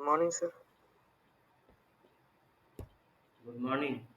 Morning, sir. Good morning.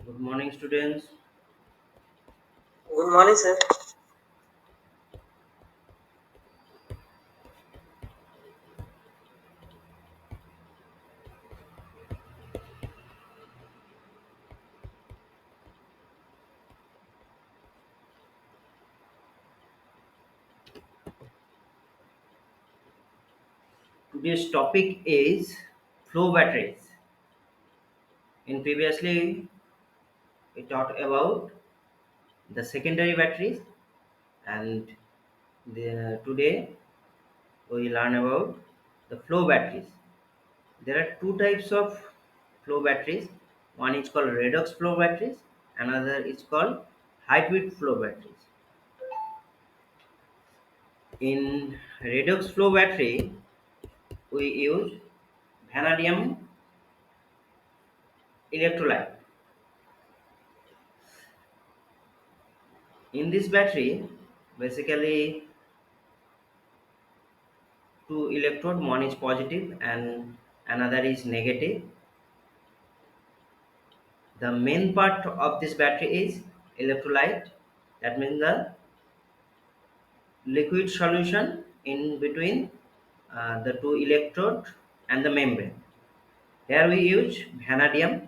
Good morning, students. Good morning, sir. Today's topic is flow batteries. In previously, we talked about the secondary batteries, and today we learn about the flow batteries. There are two types of flow batteries. One is called redox flow batteries, another is called hybrid flow batteries. In redox flow battery, we use vanadium electrolyte. In this battery, basically two electrode, one is positive and another is negative. The main part of this battery is electrolyte. That means the liquid solution in between the two electrode and the membrane. Here we use vanadium.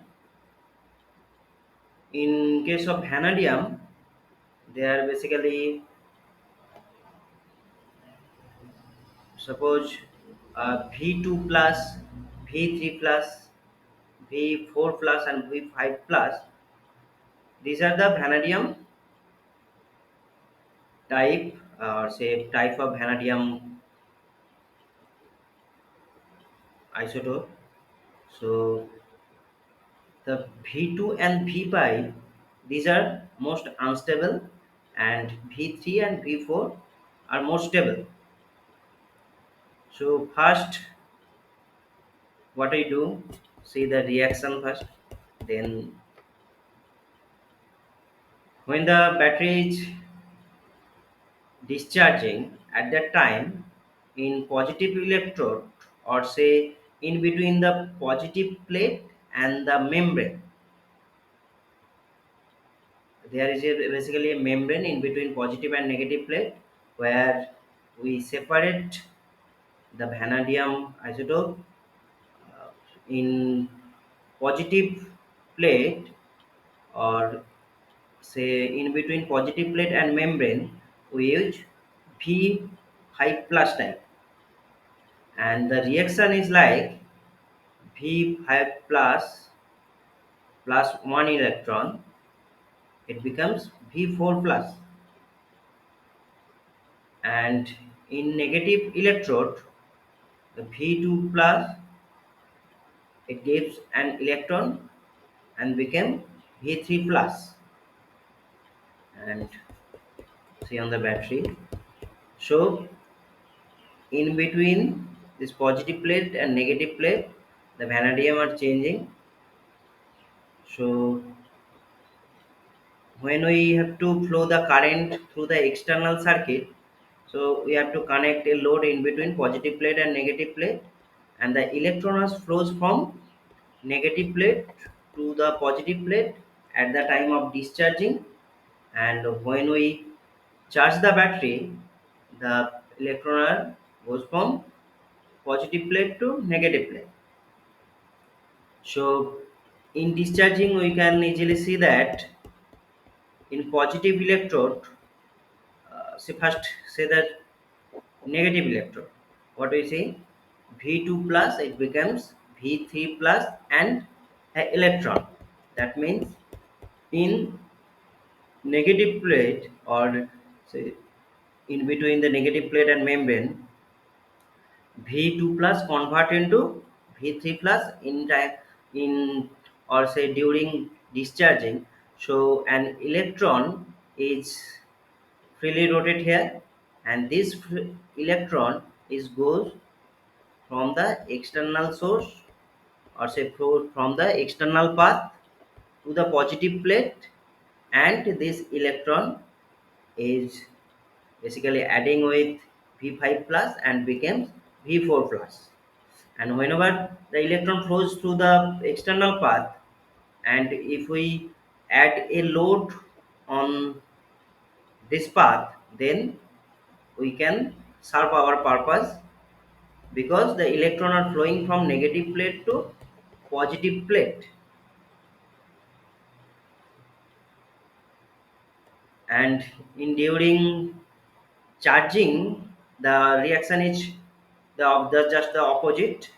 In case of vanadium, they are basically, suppose V2 plus, V3 plus, V4 plus, and V5 plus. These are the vanadium type, or say type of vanadium isotope. So the V2 and V5, these are most unstable, and V3 and V4 are more stable. So first, what I do, see the reaction first. Then when the battery is discharging, at that time, in positive electrode, or say in between the positive plate and the membrane, there is basically a membrane in between positive and negative plate, where we separate the vanadium isotope in positive plate, or say in between positive plate and membrane. We use V5 plus type, and the reaction is like V5 plus plus one electron, it becomes V4 plus. And in negative electrode, the V2 plus, it gives an electron and became V3 plus. And see on the battery. So in between this positive plate and negative plate, the vanadium are changing. So when we have to flow the current through the external circuit, so we have to connect a load in between positive plate and negative plate, and the electrons flows from negative plate to the positive plate at the time of discharging. And when we charge the battery, the electron goes from positive plate to negative plate. So in discharging, we can easily see that in positive electrode, say first, say that negative electrode, what we see, V2 plus, it becomes V3 plus and an electron. That means in negative plate, or say in between the negative plate and membrane, V2 plus convert into V3 plus in time, in, or say during discharging. So an electron is freely rotate here, and this electron is goes from the external source, or say from the external path to the positive plate, and this electron is basically adding with V5 plus and becomes V4 plus. And whenever the electron flows through the external path, and if we add a load on this path, then we can serve our purpose, because the electron are flowing from negative plate to positive plate. And in during charging, the reaction is the just the opposite.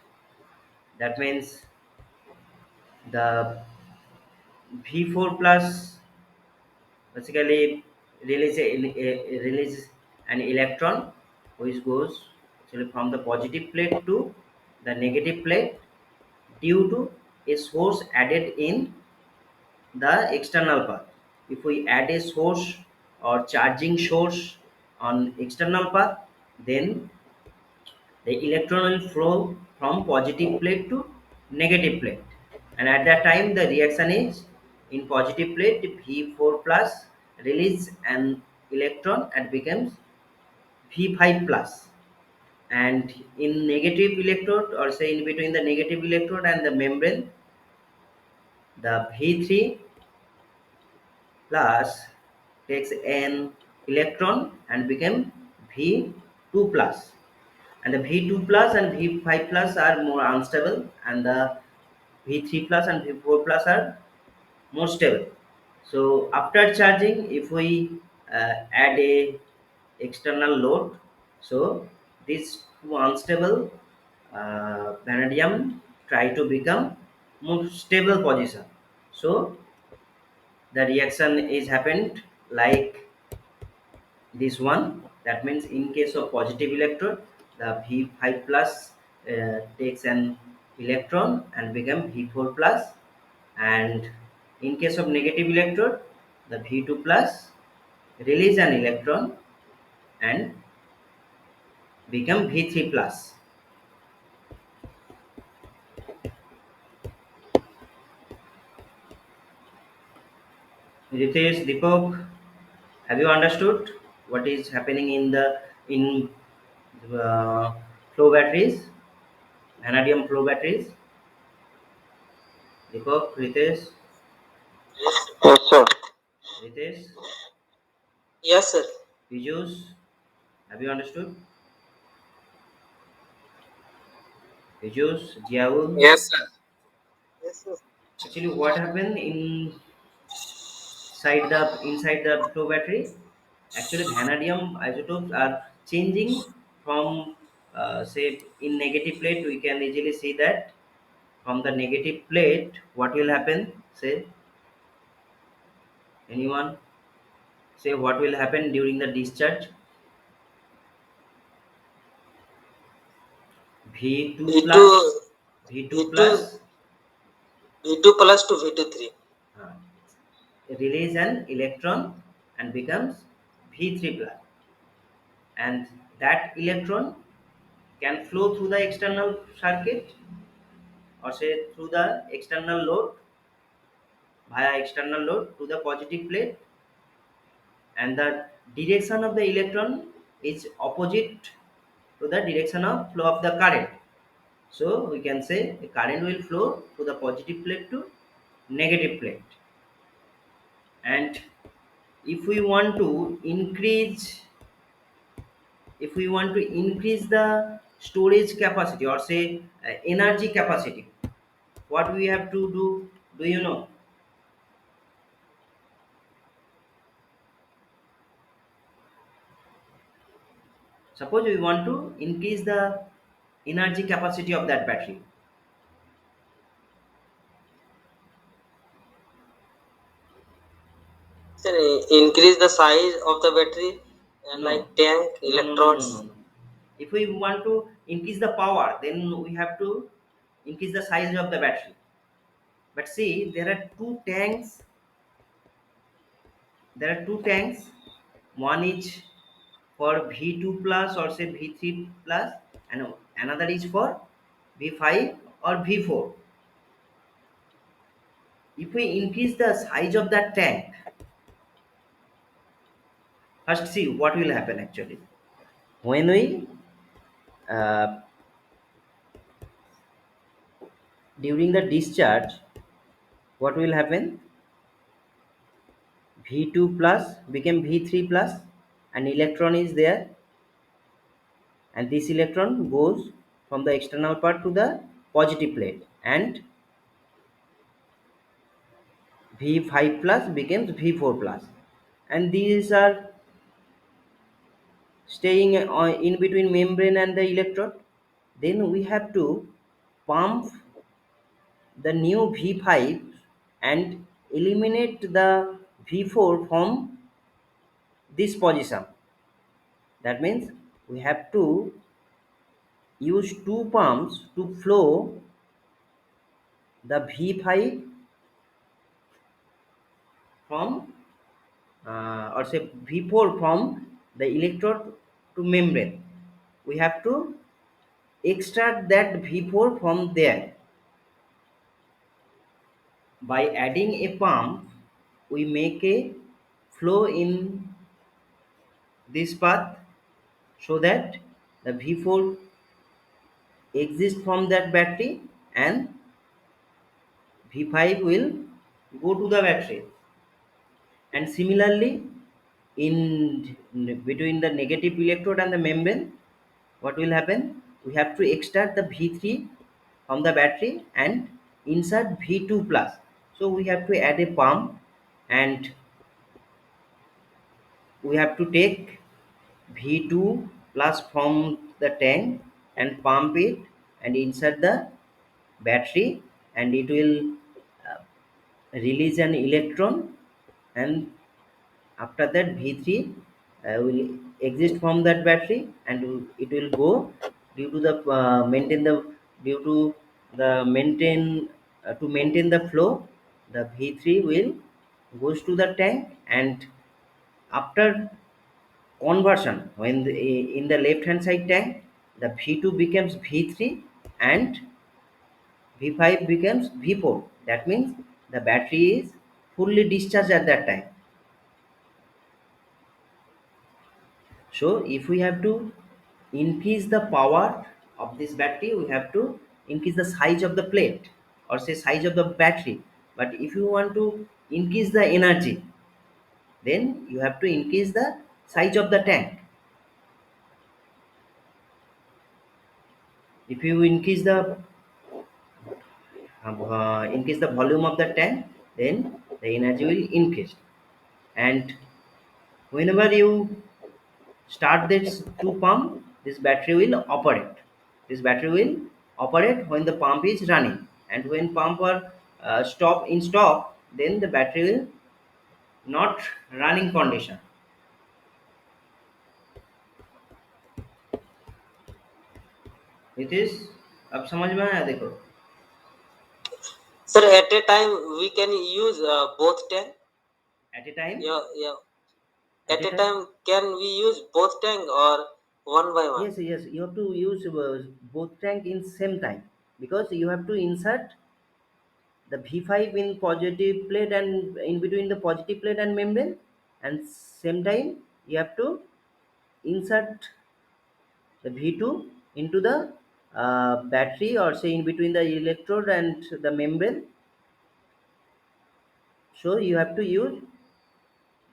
That means the V4 plus basically release an electron, which goes actually from the positive plate to the negative plate, due to a source added in the external path. If we add a source or charging source on external path, then the electron will flow from positive plate to negative plate, and at that time the reaction is in positive plate, V4 plus release an electron and becomes V5 plus. And in negative electrode, or say in between the negative electrode and the membrane, the V3 plus takes an electron and become V2 plus. And the V2 plus and V5 plus are more unstable, and the V3 plus and V4 plus are more stable. So after charging, if we add a external load, so these two unstable vanadium try to become more stable position. So the reaction is happened like this one. That means in case of positive electrode, the V5 plus takes an electron and become V4 plus, and in case of negative electrode, the V2 plus release an electron and become V3 plus. Ritesh, Deepak, have you understood what is happening in flow batteries, vanadium flow batteries? Deepak, Yes, sir. Ritesh, Yes, sir. Pijus, have you understood? Pijus, Jiaul. Yes, sir. Yes, sir. Actually, what happened inside the flow battery? Actually, vanadium isotopes are changing from say in negative plate. We can easily see that from the negative plate, what will happen? Say anyone? Say what will happen during the discharge? V2 V2, plus, V2 V2, plus V2 plus to V2 3. uh, release an electron and becomes V3 plus, and that electron can flow through the external circuit or say through the external load via external load to the positive plate, and the direction of the electron is opposite to the direction of flow of the current. So we can say the current will flow to the positive plate to negative plate. And if we want to increase the storage capacity or say energy capacity, what we have to do you know? Suppose we want to increase the energy capacity of that battery. Sir, increase the size of the battery, No, like tank, no. electrodes. If we want to increase the power, then we have to increase the size of the battery. But see, there are two tanks. One is for V2 plus or say V3 plus, and another is for V5 or V4. If we increase the size of that tank, first see what will happen actually. When we uh, during the discharge, what will happen? V2 plus became V3 plus, an electron is there, and this electron goes from the external part to the positive plate, and V5 plus becomes V4 plus, and these are staying in between membrane and the electrode. Then we have to pump the new V5 and eliminate the V4 from this position. That means we have to use two pumps to flow the V5 from or say V4 from the electrode to membrane. We have to extract that V4 from there. By adding a pump, we make a flow in this path so that the V4 exists from that battery and V5 will go to the battery. And similarly, in between the negative electrode and the membrane, what will happen? We have to extract the V3 from the battery and insert V2 plus. So we have to add a pump, and we have to take V2 plus from the tank and pump it and insert the battery, and it will release an electron, and after that V3 will exist from that battery, and it will go due to the maintain the due to the maintain to maintain the flow. The V3 will goes to the tank, and after conversion, when in the left hand side tank, the V2 becomes V3 and V5 becomes V4. That means the battery is fully discharged at that time. So if we have to increase the power of this battery, we have to increase the size of the plate, or say size of the battery. But if you want to increase the energy, then you have to increase the size of the tank. If you increase the volume of the tank, then the energy will increase. And whenever you start this to pump, this battery will operate. This battery will operate when the pump is running, and when pump are stop, then the battery will not running condition. It is, अब समझ में आया देखो. Sir, at a time we can use both tank. At a time, Yeah, yeah. at At a a time, time, can we use both tank or one by one? yes, yes, you have to use both tank in same time, because you have to insert the V5 in positive plate and in between the positive plate and membrane, and same time you have to insert the V2 into the battery, or say in between the electrode and the membrane. So you have to use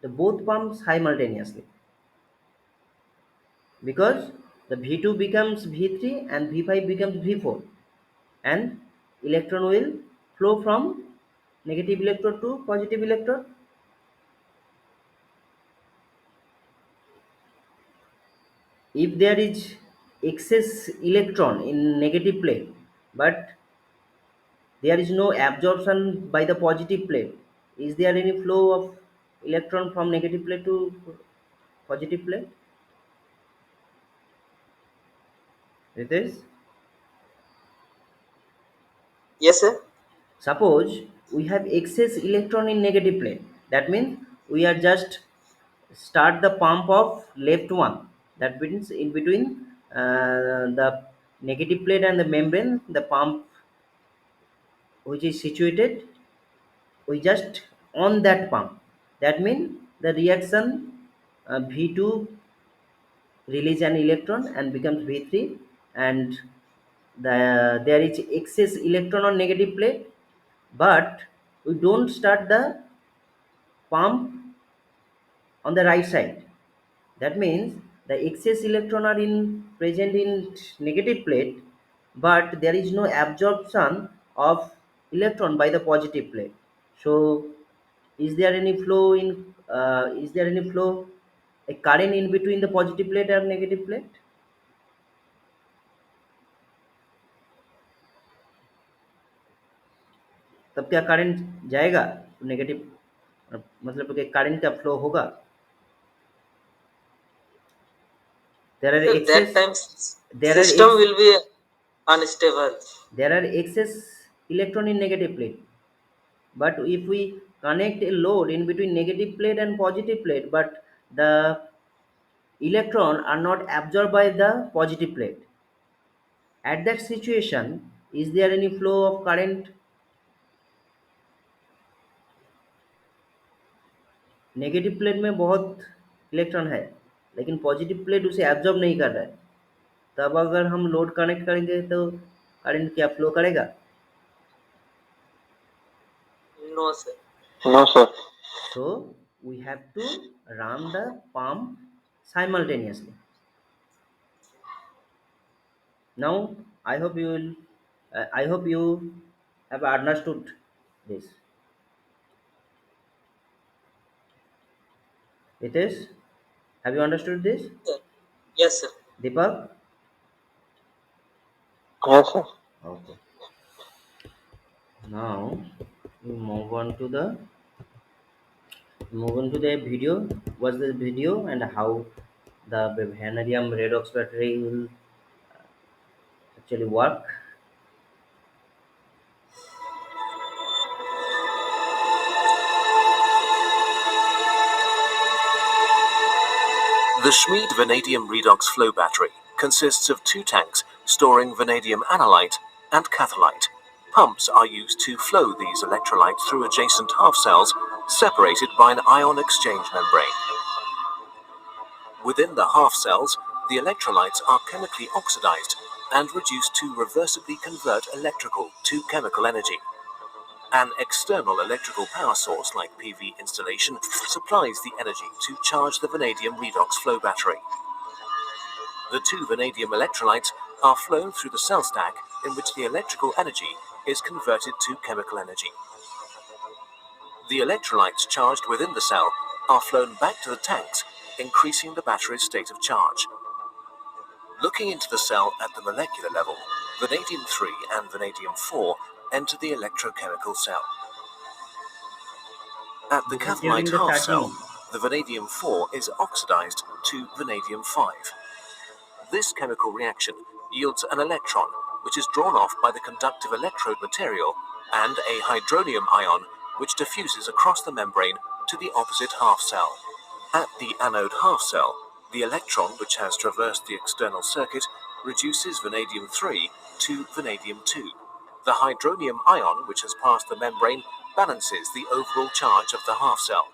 the both pumps simultaneously, because the V2 becomes V3 and V5 becomes V4, and electron will flow from negative electrode to positive electrode. If there is excess electron in negative plate, but there is no absorption by the positive plate, is there any flow of electron from negative plate to positive plate? It is. Yes, sir. Suppose we have excess electron in negative plate, that means we are just start the pump of left one, that means in between the negative plate and the membrane, the pump which is situated, we just on that pump. That means the reaction V2 release an electron and becomes V3, and there is excess electron on negative plate, but we don't start the pump on the right side. That means the excess electron are in present in negative plate, but there is no absorption of electron by the positive plate. So is there any flow a current in between the positive plate and negative plate? तब क्या current जाएगा negative, मतलब कि current का flow होगा. there are Sir, that excess time there are system ex will be unstable. there are excess electron in negative plate, but if we connect a load in between negative plate and positive plate, but the electron are not absorbed by the positive plate, at that situation is there any flow of current? Negative plate में बहुत electron है, लेकिन positive plate उसे absorb नहीं कर रहा है. तब अगर हम लोड कनेक्ट करेंगे तो करंट क्या फ्लो करेगा? No, sir. No, sir. So we have to run the pump simultaneously. Now I hope you have understood this. It is. Have you understood this, Sir. Yes, sir. Deepak? Yes, sir. Okay. Now we move on to the video. What's the video and how the vanadium redox battery will actually work? The Schmid vanadium redox flow battery consists of two tanks storing vanadium analyte and catholyte. Pumps are used to flow these electrolytes through adjacent half cells separated by an ion exchange membrane. Within the half cells, the electrolytes are chemically oxidized and reduced to reversibly convert electrical to chemical energy. An external electrical power source like PV installation supplies the energy to charge the vanadium redox flow battery. The two vanadium electrolytes are flown through the cell stack in which the electrical energy is converted to chemical energy. The electrolytes charged within the cell are flown back to the tanks, increasing the battery's state of charge. Looking into the cell at the molecular level, vanadium-3 and vanadium-4 enter the electrochemical cell. At the This is during catholyte the half cell, charging. the vanadium-4 is oxidized to vanadium-5. This chemical reaction yields an electron, which is drawn off by the conductive electrode material, and a hydronium ion, which diffuses across the membrane to the opposite half cell. At the anode half cell, the electron, which has traversed the external circuit, reduces vanadium-3 to vanadium-2. The hydronium ion, which has passed the membrane, balances the overall charge of the half cell.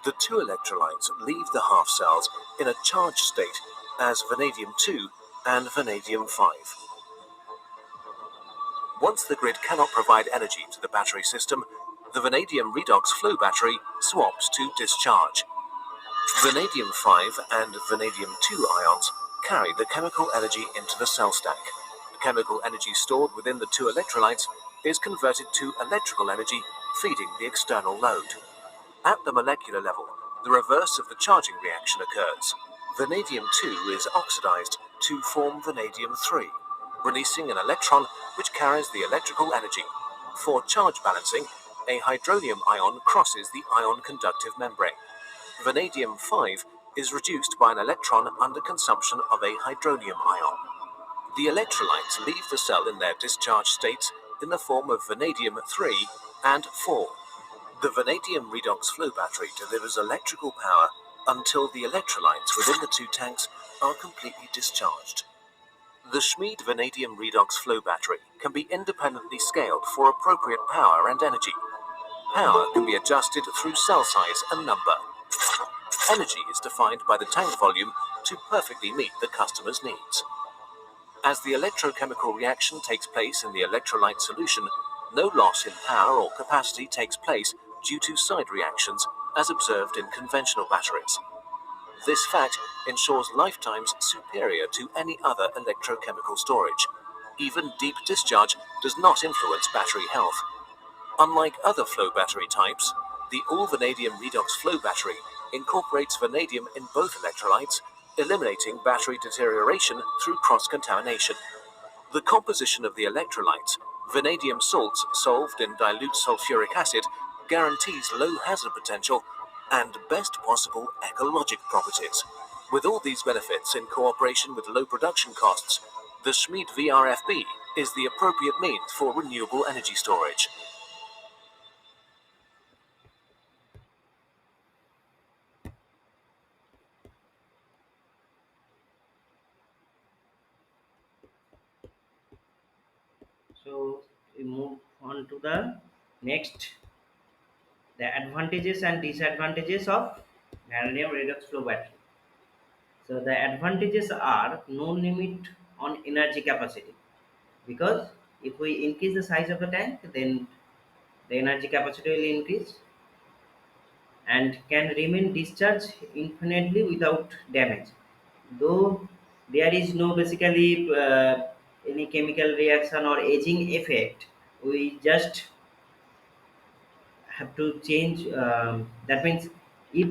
The two electrolytes leave the half cells in a charged state as vanadium-2 and vanadium-5. Once the grid cannot provide energy to the battery system, the vanadium redox flow battery swaps to discharge. Vanadium-5 and vanadium-2 ions carry the chemical energy into the cell stack. The chemical energy stored within the two electrolytes is converted to electrical energy, feeding the external load. At the molecular level, the reverse of the charging reaction occurs. Vanadium-2 is oxidized to form vanadium-3, releasing an electron which carries the electrical energy. For charge balancing, a hydronium ion crosses the ion conductive membrane. Vanadium-5 is reduced by an electron under consumption of a hydronium ion. The electrolytes leave the cell in their discharge states in the form of vanadium-3 and 4. The vanadium redox flow battery delivers electrical power until the electrolytes within the two tanks are completely discharged. The Schmid vanadium redox flow battery can be independently scaled for appropriate power and energy. Power can be adjusted through cell size and number. Energy is defined by the tank volume to perfectly meet the customer's needs. As the electrochemical reaction takes place in the electrolyte solution, no loss in power or capacity takes place due to side reactions as observed in conventional batteries. This fact ensures lifetimes superior to any other electrochemical storage. Even deep discharge does not influence battery health. Unlike other flow battery types, the all-vanadium redox flow battery incorporates vanadium in both electrolytes, eliminating battery deterioration through cross-contamination. The composition of the electrolytes, vanadium salts solved in dilute sulfuric acid, guarantees low hazard potential and best possible ecologic properties. With all these benefits in cooperation with low production costs, the Schmid VRFB is the appropriate means for renewable energy storage. So we move on to the next, the advantages and disadvantages of vanadium redox flow battery. So the advantages are no limit on energy capacity, because if we increase the size of the tank, then the energy capacity will increase and can remain discharged infinitely without damage. Though there is no basically any chemical reaction or aging effect, we just have to change. That means if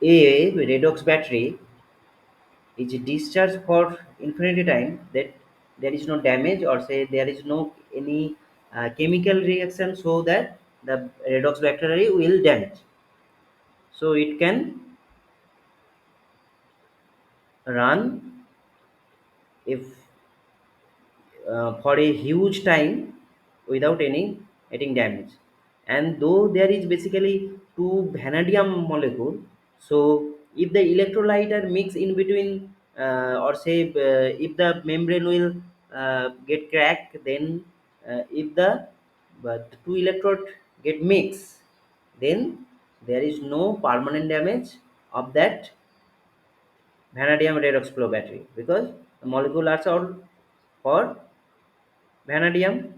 a redox battery is discharged for infinity time, that there is no damage, or say there is no any chemical reaction so that the redox bacteria will damage. So it can run if for a huge time without any getting damage. And though there is basically two vanadium molecule, so if the electrolyte are mixed in between, or say if the membrane will get cracked, then if the but two electrode get mixed, then there is no permanent damage of that vanadium redox flow battery, because the molecule are all for vanadium.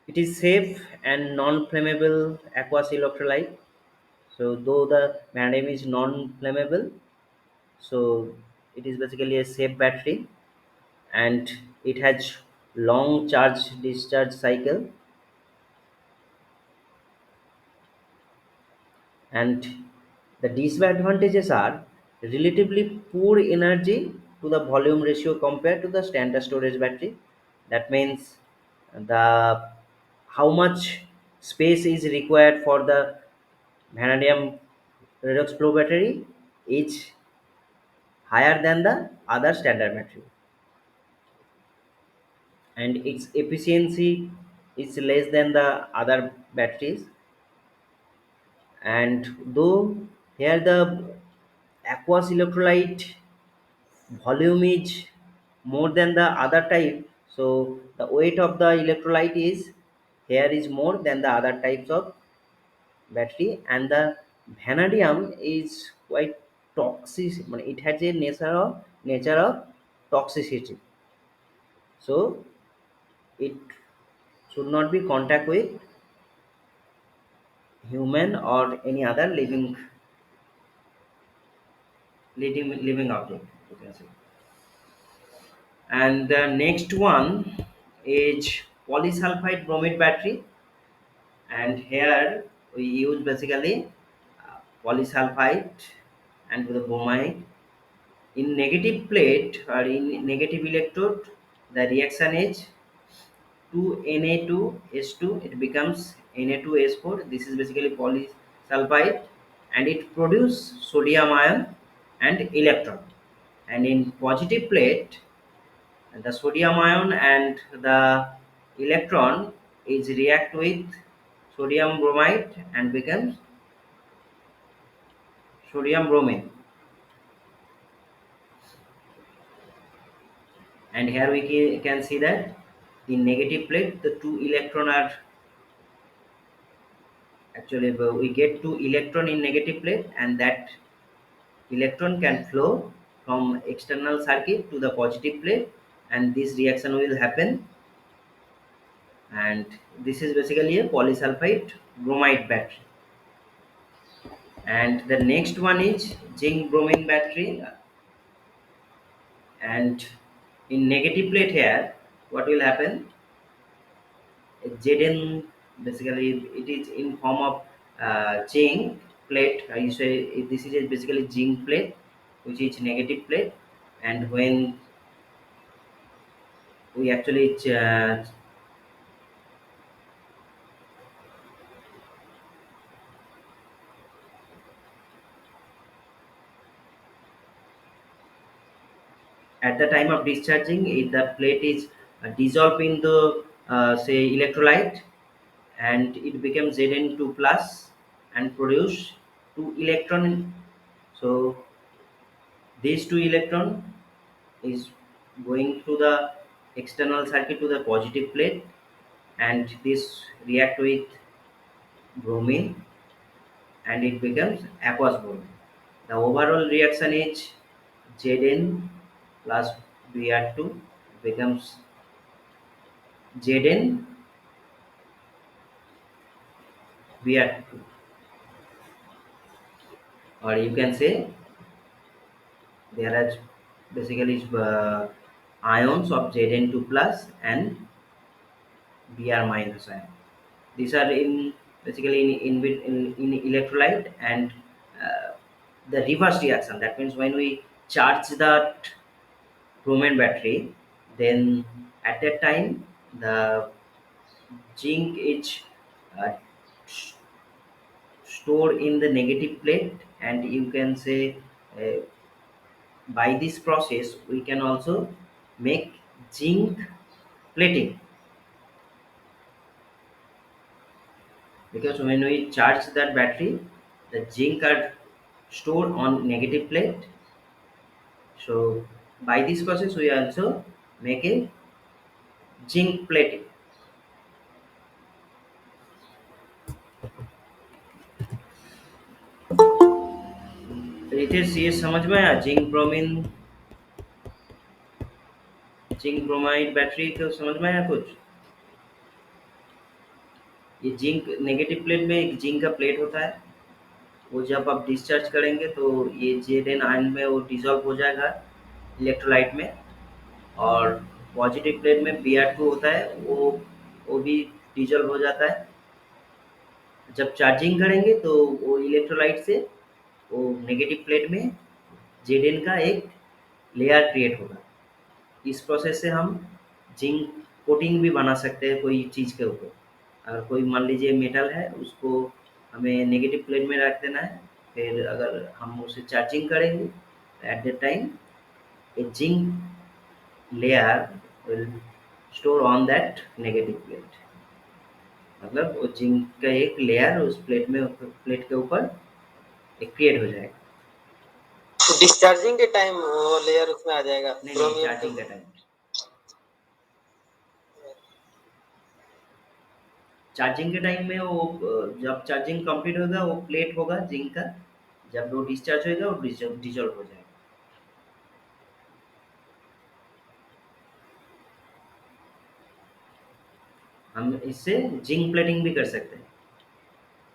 It is safe and non-flammable aqueous electrolyte. So though the vanadium is non-flammable, so it is basically a safe battery, and it has long charge discharge cycle, and the disadvantages are relatively poor energy to the volume ratio compared to the standard storage battery. That means the how much space is required for the vanadium redox flow battery is higher than the other standard battery, and its efficiency is less than the other batteries. And though here the aqueous electrolyte volume is more than the other type, so the weight of the electrolyte is here is more than the other types of battery. And the vanadium is quite toxic, it has a nature of toxicity, so it should not be contact with human or any other living object, you can say. And the next one is polysulfide bromide battery, and here we use basically polysulfide and with the bromide in negative plate or in negative electrode. The reaction is 2Na2S2, it becomes Na2S4. This is basically polysulfide, and it produces sodium ion and electron. And in positive plate, the sodium ion and the electron is react with sodium bromide and becomes sodium bromine. And here we can see that in negative plate the two electron are actually, we get two electron in negative plate, and that electron can flow from external circuit to the positive plate, and this reaction will happen. And this is basically a polysulfide bromide battery. And the next one is zinc bromine battery. And in negative plate here, what will happen, Zn, basically it is in form of zinc plate. You say this is basically zinc plate, which is negative plate. And when we actually at the time of discharging, if the plate is dissolved in the say electrolyte, and it becomes Zn2 plus and produce two electron. So these two electron is going through the external circuit to the positive plate, and this react with bromine, and it becomes aqueous bromine. The overall reaction is Zn plus Br2 becomes Zn Br2, or you can say there are basically ions of Zn2 plus and Br minus ion. These are in basically in electrolyte. And the reverse reaction, that means when we charge that bromine battery, then at that time the zinc is uh, s- stored in the negative plate, and you can say uh, by this process we can also make zinc plating, because when we charge that battery the zinc are stored on negative plate. So by this process we also make a zinc plating. Ritesh ये समझ में आया zinc bromine zinc bromide battery को समझ में आया कुछ? ये जिंक नेगेटिव प्लेट में एक जिंक का प्लेट होता है, वो जब आप डिस्चार्ज करेंगे तो ये जेड आयन में वो डिजॉल्व हो जाएगा इलेक्ट्रोलाइट में, और पॉजिटिव प्लेट में Br2 होता है, वो भी डिजॉल्व हो जाता है। जब चार्जिंग करेंगे तो वो इलेक्ट्रोलाइट से वो नेगेटिव प्लेट में Zn का एक लेयर क्रिएट होगा। इस प्रोसेस से हम जिंक कोटिंग भी बना सकते हैं कोई चीज़ के ऊपर। अगर कोई मान लीजिए मेटल है, उसको हमें नेगेटिव प्लेट में रख देना है, फिर अगर हम उसे चार्जिंग करेंगे at the time A zinc layer will store on that negative plate, मतलब वो जिंक का एक लेयर उस प्लेट के ऊपर एक क्रिएट हो जाएगा। तो डिस्चार्जिंग के टाइम वो लेयर उसमें आ जाएगा नहीं नहीं, क्रोमियम के। चार्जिंग का टाइम, चार्जिंग के टाइम में वो जब चार्जिंग कंप्लीट होगा वो प्लेट होगा जिंक का, जब वो डिस्चार्ज होगा वो डिजॉल्व हो जाएगा। हम इससे जिंक प्लेटिंग भी कर सकते हैं।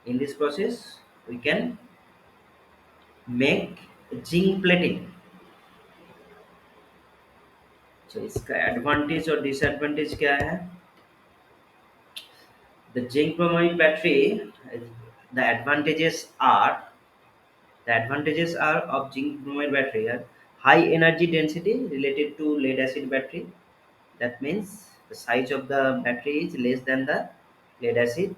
In this process we can make zinc plating. तो इसका एडवांटेज और डिसएडवांटेज क्या है? The zinc bromide battery, the advantages are the advantages are of zinc bromide battery are high energy density related to lead acid battery. That means the size of the battery is less than the lead acid,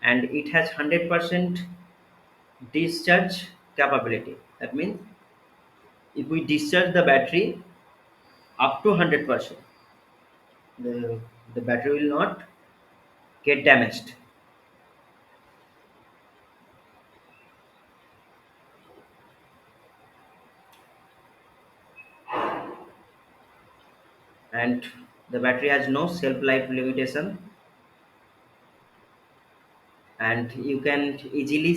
and it has 100% discharge capability. That means if we discharge the battery up to 100%, the, the battery will not get damaged. And the battery has no shelf life limitation, and you can easily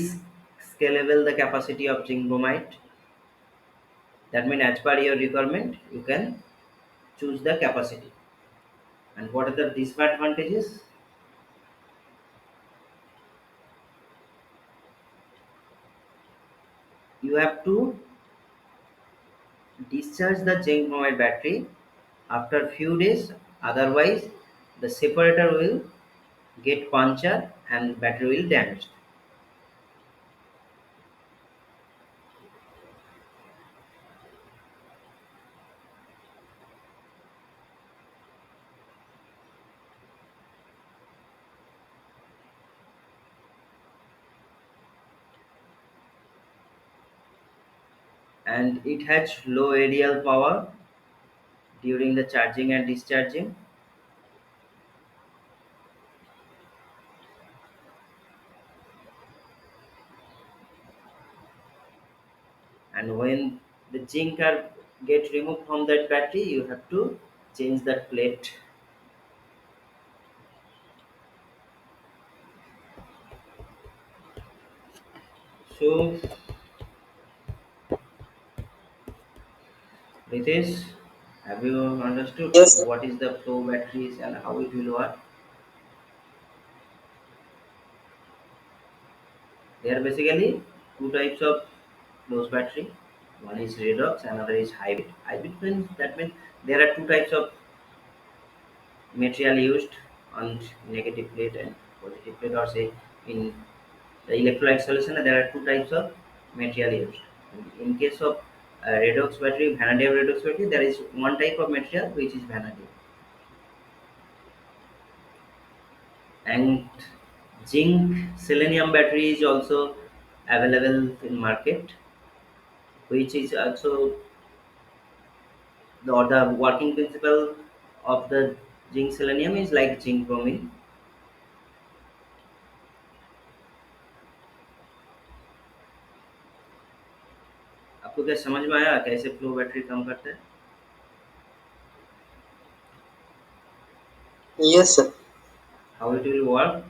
scalable the capacity of zinc bromide. That means as per your requirement you can choose the capacity. And what are the disadvantages? You have to discharge the zinc bromide battery after few days, otherwise the separator will get punctured and battery will damage. And it has low aerial power during the charging and discharging. And when the zinc are get removed from that battery, you have to change that plate. So Ritesh, have you understood Yes, sir. what is the flow batteries and how it will work? There are basically two types of flow battery. One is redox, another is hybrid. Hybrid means that means there are two types of material used on negative plate and positive plate, or say in the electrolyte solution there are two types of material used. In case of redox battery, vanadium redox battery, there is one type of material which is vanadium, and zinc selenium battery is also available in market, which is also the working principle of the zinc selenium is like zinc bromide. आपको क्या समझ में आया कैसे flow battery काम करता है? Yes, sir. How it will work?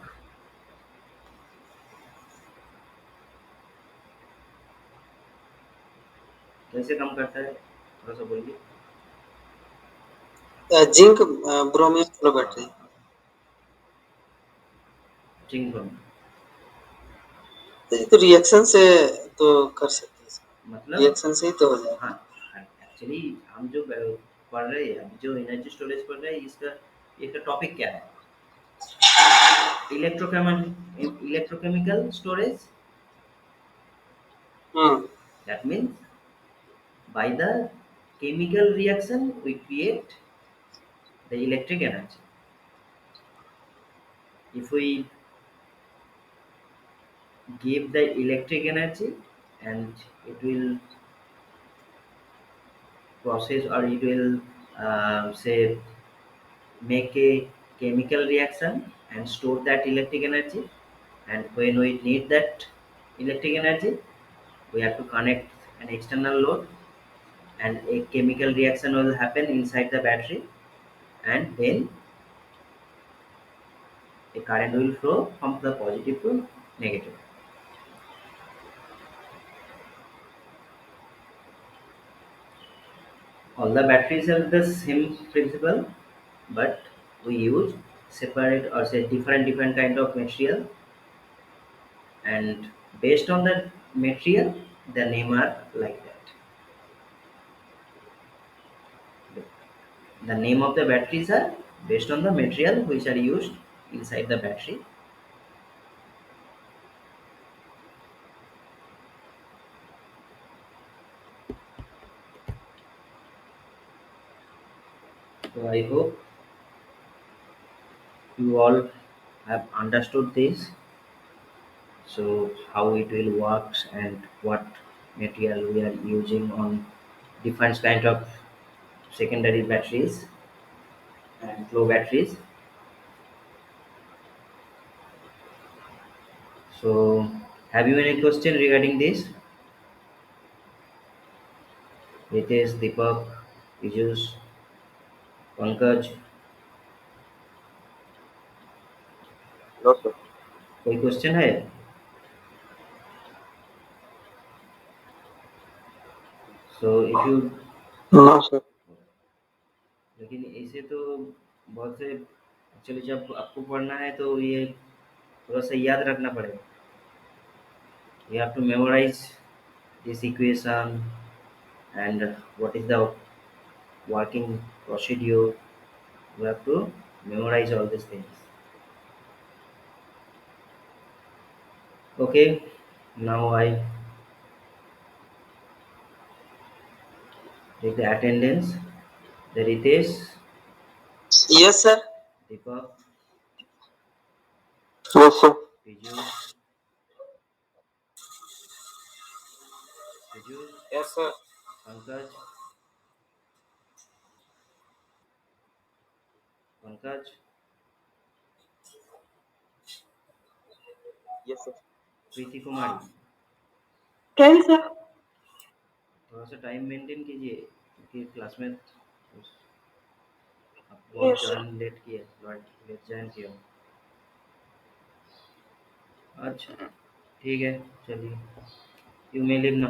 कैसे काम करता है थोड़ा सा बोलिए. Zinc bromide flow हाँ battery. हाँ हाँ, जिंक ब्रोमीन तो ये तो रिएक्शन से तो कर सकते हैं इसको. मतलब. रिएक्शन से ही तो हो हाँ, जाएगा. एक्चुअली हम जो पढ़ रहे हैं अभी जो एनर्जी स्टोरेज पढ़ रहे हैं इसका टॉपिक क्या है? Electrochemical storage. Hmm. That means by the chemical reaction we create the electric energy. If we give the electric energy, and it will process, or it will say make a chemical reaction and store that electric energy, and when we need that electric energy we have to connect an external load, and a chemical reaction will happen inside the battery, and then a current will flow from the positive to negative. All the batteries have the same principle, but we use separate or say different kind of material, and based on the material the name are like that. The name of the batteries are based on the material which are used inside the battery. So I hope you all have understood this. So how it will works and what material we are using on different kind of secondary batteries and flow batteries. So have you any question regarding this? Ritesh, Deepak, Pijus, Pankaj, No, sir. कोई question है? So if you, No, sir. लेकिन ऐसे तो बहुत से actually जब आपको पढ़ना है तो ये थोड़ा सा याद रखना पड़ेगा. You have to memorize this equation and what is the working procedure. You have to memorize all these things. Okay, now I take the attendance. The Ritesh, Yes, sir. Deepak, Yes, sir. Pijus, Pijus, Yes, sir. Pankaj, Pankaj, Yes, sir. Preeti Kumari. Can sir. थोड़ा सा time maintain कीजिए क्योंकि class में आप बहुत Yes, sir. Join late किए, late join किया हो. अच्छा ठीक है, चलिए, यू मे लिव ना.